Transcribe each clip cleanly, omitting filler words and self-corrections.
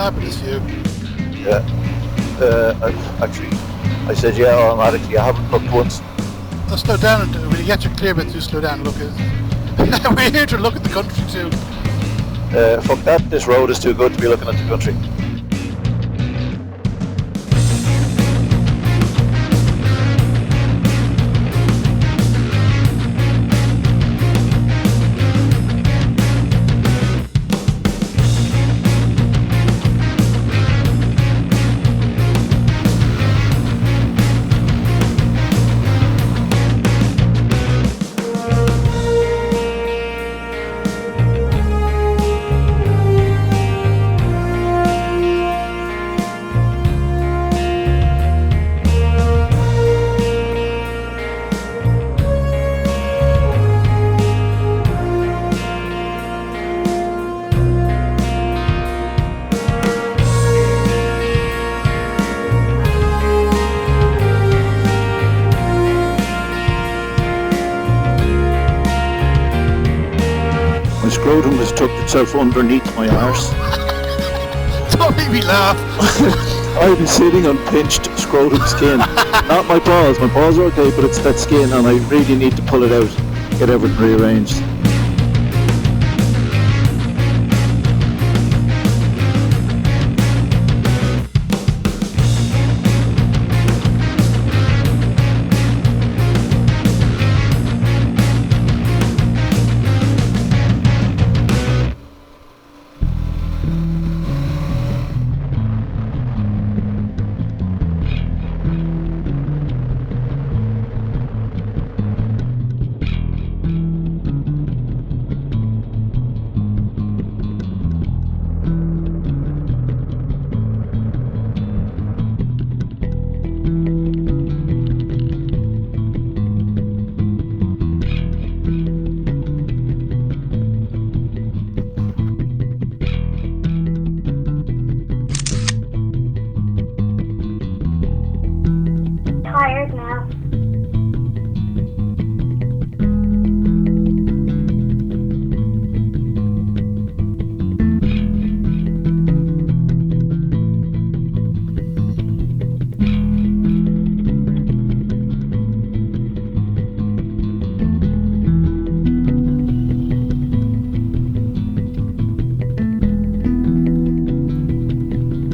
fabulous view. Yeah. I said yeah automatically. I haven't looked once. So slow down and when you get your clear bit, do slow down and look at it. We're here to look at the country too. Fuck that, this road is too good to be looking at the country. My scrotum has tucked itself underneath my arse. Don't make me laugh. I've been sitting on pinched scrotum skin. Not my balls are okay, but it's that skin and I really need to pull it out, get everything rearranged. Tired now.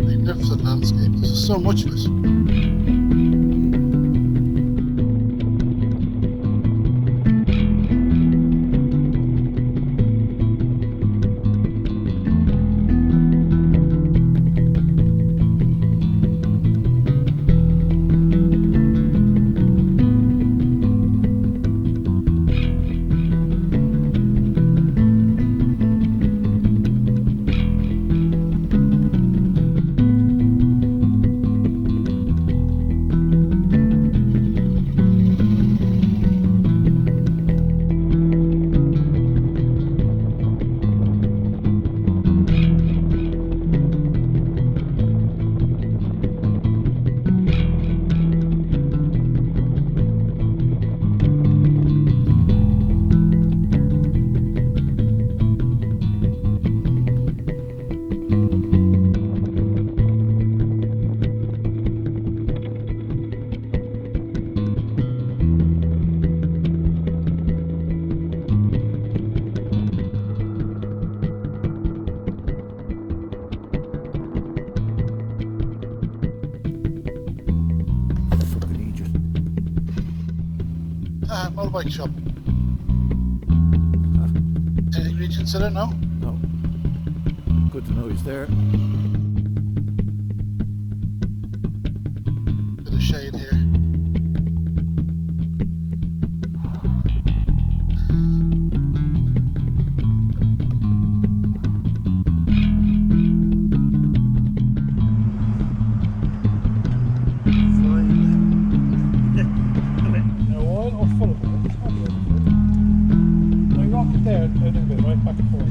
Magnificent landscape. There's so much of it. Motorbike shop. Anything you consider? No? No. Good to know he's there. Bit of shade here. There, a little bit, right back and forth.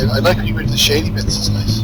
I like when you went to the shady bits, it's nice.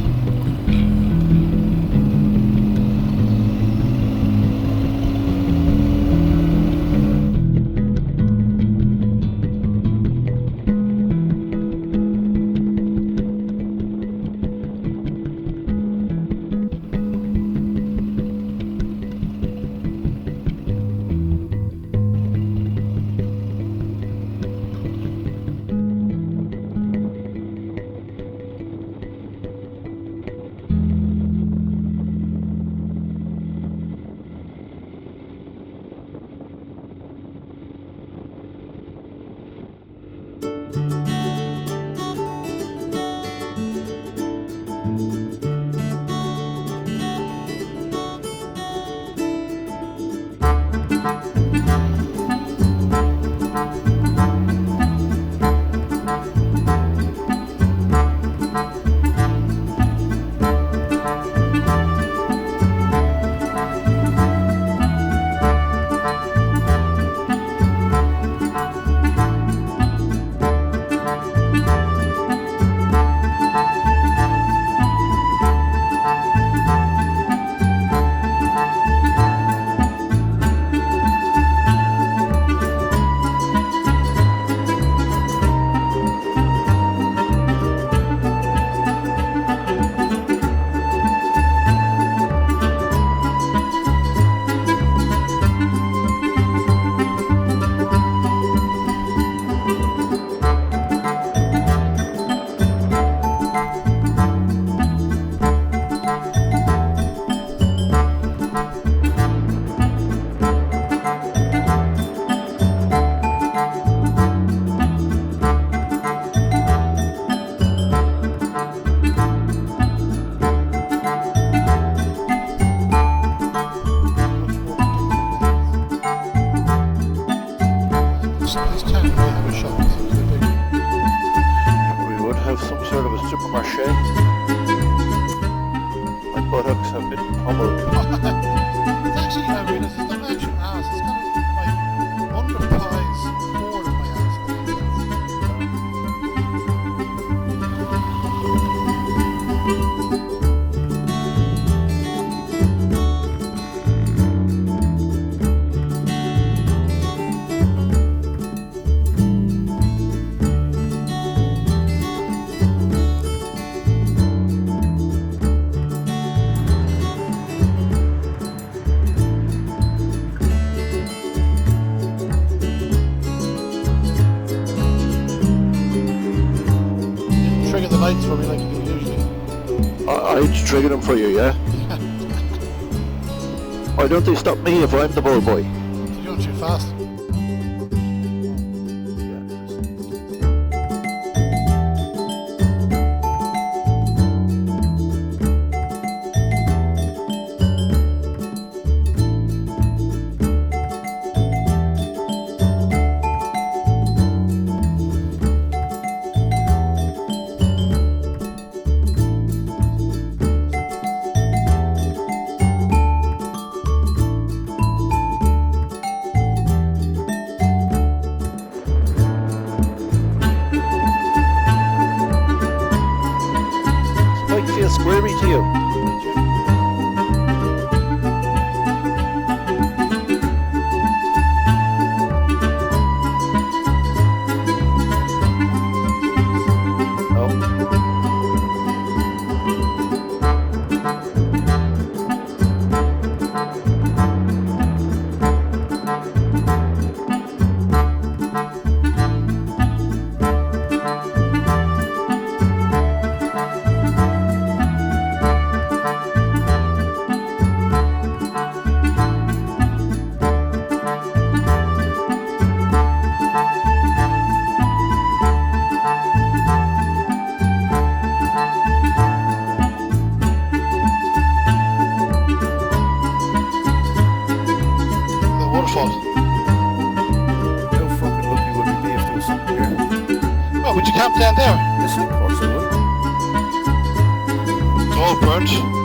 This town may have a shop, it seems to be. We would have some sort of a supermarché. My buttocks have been pummeled. It's actually, I realize it's not actually ass, it's kind of like under pies forward of my ass. Trigger the lights for me like you do usually. I'd trigger them for you, yeah? Why don't they stop me if I'm the ball boy? You're doing too fast. Might feel squirmy to you. Waterfall. How fucking lucky would we be if there was something here? Oh, would you camp down there? Yes, of course I would. It's all burnt.